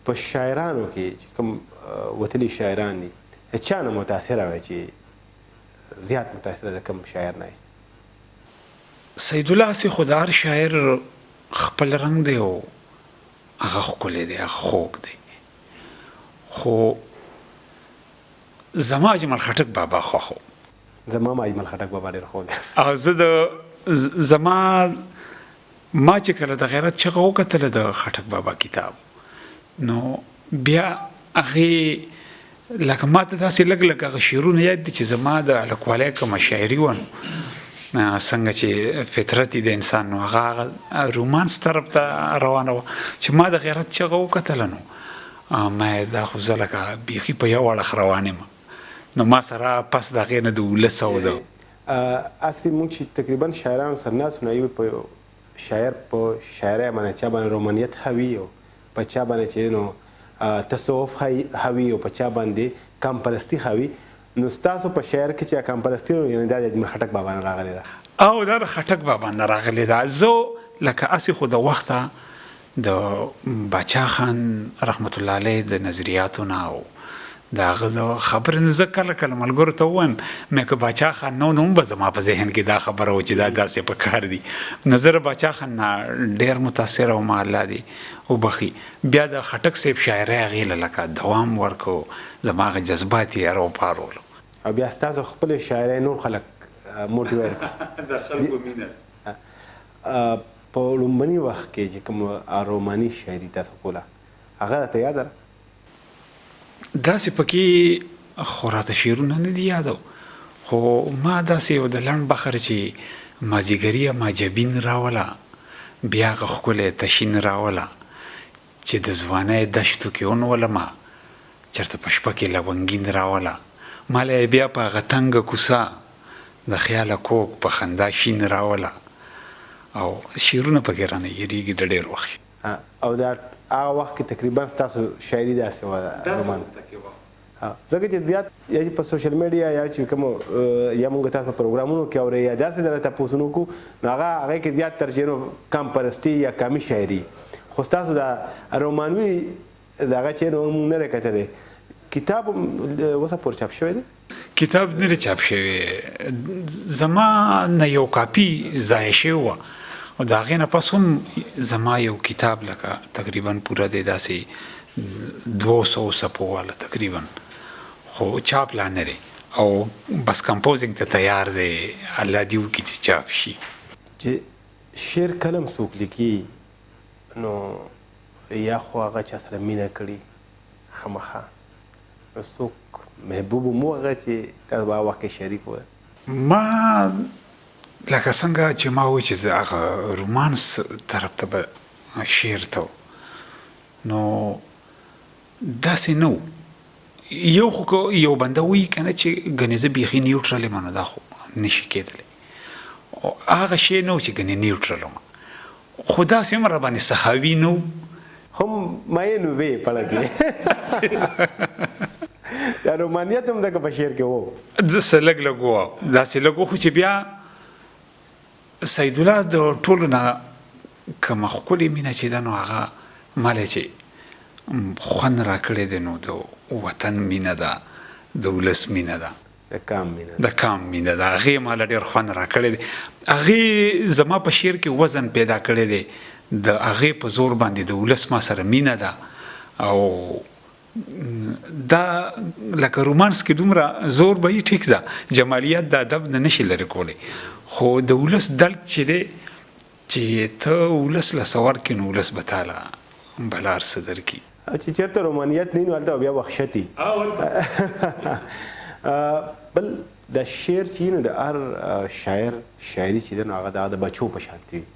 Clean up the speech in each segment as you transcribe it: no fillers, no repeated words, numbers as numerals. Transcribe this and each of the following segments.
په شاعرانو کې چې کوم وتلي شاعران دي چا نه متاثره وای چې زیات متاثره د کوم شاعر نه سید الله سی خدار شاعر خپل رنگ دی او هغه ښکلی دی هغه خوږ دی خو زما اجمل خټک بابا خوښو زما اجمل خټک بابا ډېر خوږ دی او زه د زما ما چې کله د غیرت چغه وکتله د خټک بابا کتاب نو بیا هغې لکه ما ته داسې لږ لږ هغه شعرونه یاد دي چې زما د هلکوالۍ کومه شاعري وه نو څنګه چې فطرت د انسان نو هغه رومانس طرف ته روانه وه چې ما د غیرت چغه وکتله نو ما دا خو زه لکه بیخي په یو اړخ روان یم نو ما سره پس د هغې نه د ولس او د اصلي موږ چې تقریبا شاعرانو سره ناست نو یو په شاعر په شاعرۍ باندې چا باندې رومانیت حوي او په چا باندې چې نو تصوف حوي او په چا باندې کم پرستی حوي نو ستاسو په شعر کې چې کم پرستی نو یعنې دا د اجمل خټک بابا نه راغلی ده او دا د خټک بابا نه راغلی ده زه لکه هسې خو د وخته د باچا خان رحمت الله علیه د نظریاتو نه او د هغه د خبرې نه زه کله کله ملګرو ته ووایم مې که باچا خان نه و نو هم به زما په ذهن کې دا خبره و چې دا داسې په کار دي نو زه د باچا خان نه ډېر متاثره وم الله دې وبخي بیا د خټک صاحب شاعرۍ هغې له لکه دوام ورکو زما هغه جذبات یې راوپارولو او بیا ستاسو خپلې شاعرۍ نور خلک موټیویټ د خلکو مینه په لومبني وخت کې چې کوم روماني شاعري تاسو کوله هغه راته یاده داسې پکې خو راته شعرونه نه دي یادو خو ما داسې یو د لنډ بخر چې مازیګري ماجبین راوله بیا هغه ښکلی تشین راوله چې د ځوانۍ دشتو کې ونولمه چېرته په شپه کې لونګین راوله ما له بیا په هغه تنګه کوڅه د خیاله کوک په خندا شین راوله او شعرونه پکې رانه یېرېږي د ډېر وخت او دا هغه وخت کې تقریبا ستاسو شاعري داسې وه رومان ځکه چې زیات یا چې په سوشل میډیا یا چې کوم یا موږ تاسو په پروګرامونو کې اورئ یا داسې درته تپوسونه کوو نو هغې کې زیات تر چې نو کم پرستي یا کامي شاعري خو ستاسو دا رومانوي دغه چې نو موږ نه دی کتلی کتاب اوسه پورې چاپ شوی دی کتاب نه دی چاپ شوی زما نه یو کاپي ضایع شوی وه او د هغې نه پس هم زما یو کتاب لکه تقریبا پوره دی داسې 200 صفحو والا تقریبا خو چاپ لا نه دی او بس کمپوزینګ ته تیار دی الله دې وکړي چې چاپ شي چې شعر کلم څوک لیکي نو یا خو هغه چا سره مینه کړي خامخا نو څوک محبوب مو هغه چې تاسو به هغه وخت کې شریک وه ما لکه څنګه چې ما وایي چې زه هغه رومانس طرف ته به شعر ته نو داسې نه و یو خو یو بنده وایي که نه چې ګنې زه بیخي نیوټرل یم نو دا خو نشي کېدلی هغه شی نه و چې ګنې نیوټرل وم خو داسې هم راباندې صحاوي نه و هم مین وې پړه کې یا رومانیت هم دغه په شعر کې و داسې لږ لږ و داسې لږ و خو چې بیا سید الله د ټولو نه کومه ښکلې مینه چې ده نو هغه مالی چې خوند راکړی دی نو د وطن مینه ده د ولس مینه ده د کام مینه ده هغې ماله ډېر خوند راکړی دی هغې زما په شعر کې وزن پیدا کړی دی د هغې په زور باندې د ولس ما سره مینه ده او دا لکه رومانس کې دومره زور به یې ټیک ده جمالیت د ادب نه نشي لرې کولی خو د ولس درک چې دی چې ته ولس له سوار کې نو ولس به تاله بلار څه درکړي چې چېرته رومانیت نه وي نو هلته بیا وحشتي بل د شعر چې نو د هر شاعر شاعري چې ده نو هغه د بچو په شانتي وي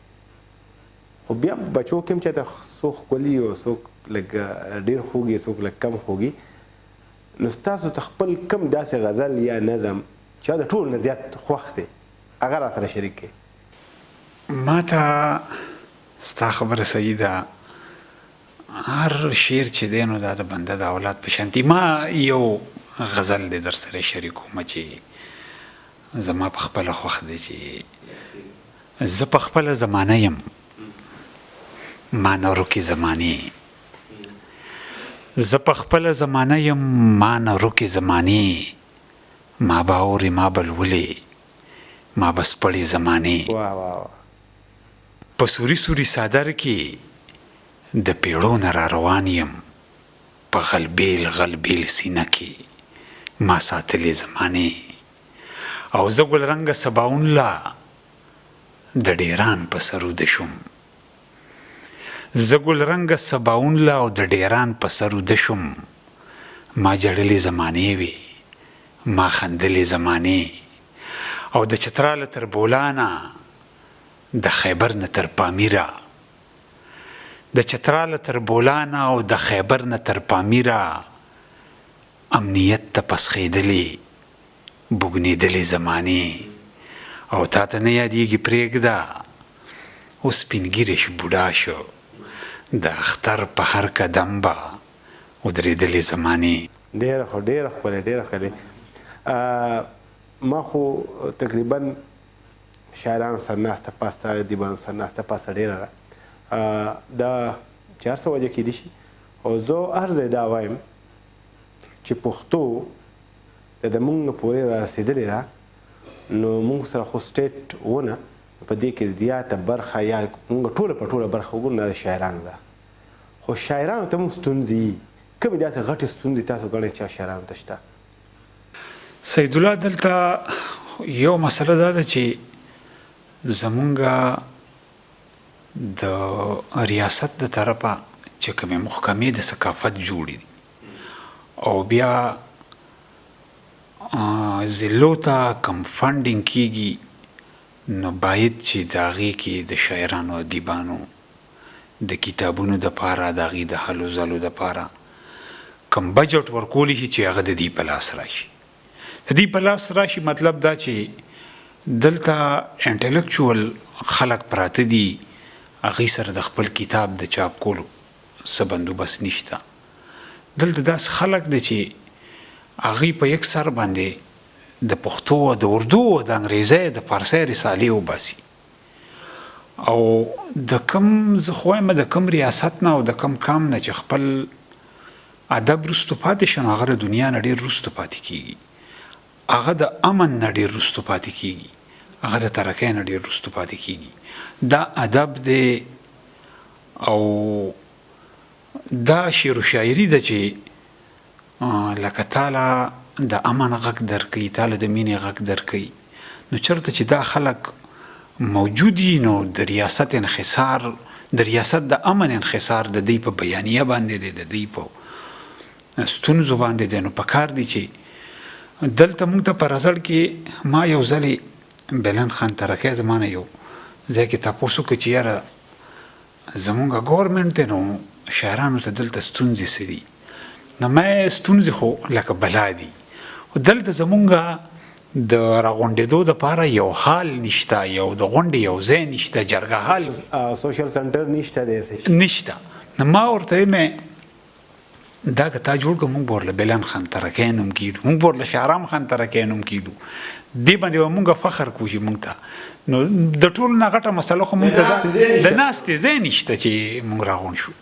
خو بیا بچو کې هم چېرته څوک ښکلي او څوک لږ ډېر خوږي څوک لږ کم خوږي نو ستاسو ته خپل کم داسې غزل یا نظم چې د ټولو نه زیات خوښ دی هغه را سره شریک کړي ما ته ستا خبره صحیح ده هر شعر چې دی نو دا د بنده د اولاد په شانتي ما یو غزل دی در سره شریکومه چې زما په خپله خوښ دی چې زه په خپله زمانه یم ما نورو کې زمانې زه په خپله زمانه یم ما نه روکې زمانې ما به اورې ما به لولې ما به سپړې زمانې واه واه په سوري سوري صادر کې د پیړو نه را روان یم په غلبیل غلبیل سینه کې ما ساتلې زمانې او زه ګلرنګه سباون لا د ډیران په سروده شوم زه ګلرنګه سباون لا او د ډیران په سروده شوم ما جړلې زمانې وي ما خندلې زمانې او د چتراله تر بولانه د خیبر نه تر پامیره د چتراله تر بولانه او د خیبر نه تر پامیره امنیت ته پسخېدلې بوږنېدلې زمانې او تا ته نه یادېږي پرېږده اوس سپین ږیری شو بوډا شو د اختر په هر قدم به ودرېدلې زمانې ډېره خو ډېره ښکلې ډېره ښکلې ما خو تقریبا شاعرانو سره ناسته پاسته ادیبانو سره ناسته پاسته ډېره ده دا چې هر څه وجه کیدی شي او زه هر ځای دا وایم چې پښتو د موږ نه پورې را رسېدلې ده نو موږ سره خو سټیټ ونه په دې کې زیاته برخه یا موږ ټوله په ټوله برخه وګورو نه د شاعرانو ده خو شاعرانو ته موږ ستونزې کومې داسې غټې ستونزې تاسو ګڼئ چې شاعرانو ته شته سیدالله دلته یو مسله دا ده چې زمونږ د ریاست د طرفه چې کومې محکمې د ثقافت جوړې دي او بیا ضلعو ته کم فنډینګ کیږي نو باید چې د هغې کې د شاعرانو ادیبانو د کتابونو دپاره د هغې د هلو ځلو دپاره کم بجټ ورکولی شي چې هغه د دې په لاس راشي د دې په لاس راشي مطلب دا چې دلته انټلیکچوال خلک پراته دي هغې سره د خپل کتاب د چاپ کولو څه بندوبست نشته دلته داسې خلک دی چې هغې په یک سر باندې د پښتو د اردو د انګریزۍ د فارسۍ رسالې وباسي او د کم زه خو وایم د کم ریاست نه او د کم کام نه چې خپل ادب وروسته پاتې شي نو هغه د دنیا نه ډېر وروسته پاتې کېږي هغه د امن نه ډېر وروسته پاتې کېږي هغه د ترقۍ نه ډېر وروسته پاتې کېږي دا ادب دی او دا شعر و شاعري ده چې لکه تاله د امن غږ درکوي تاله د مینې غږ درکوي نو چېرته چې دا خلک موجود وي نو د ریاست انحصار د ریاست د امن انحصار د دوی په بیانیه باندې دی د دوی په ستونزو باندې دی نو پکار دی چې دلته موږ ته په رزړ کې ما یو ځلې بلند خان ترکۍ زما نه یو ځای کې تپوس وکړو چې یاره زمونږ ګورمنټ دی نو شاعرانو ته دلته ستونزې څه دي نو ما ستونزې خو لکه بلا دي دلته زمونږ د راغونډېدو دپاره یو حال نشته یو د غونډې یو ځای نشته جرګه حال سوشل سنټر نشته دی نشته نو ما ورته وایم دا که تا جوړ کړو موږ به ورله بلند خان ترکۍ نوم کیدو موږ به ورله شهرام خان ترکۍ نوم کیدو دې باندې به موږ فخر کوو چې موږ ته نو د ټولو نه غټه مسله خو موږ ته د ناستې ځای نشته چې موږ راغونډ شو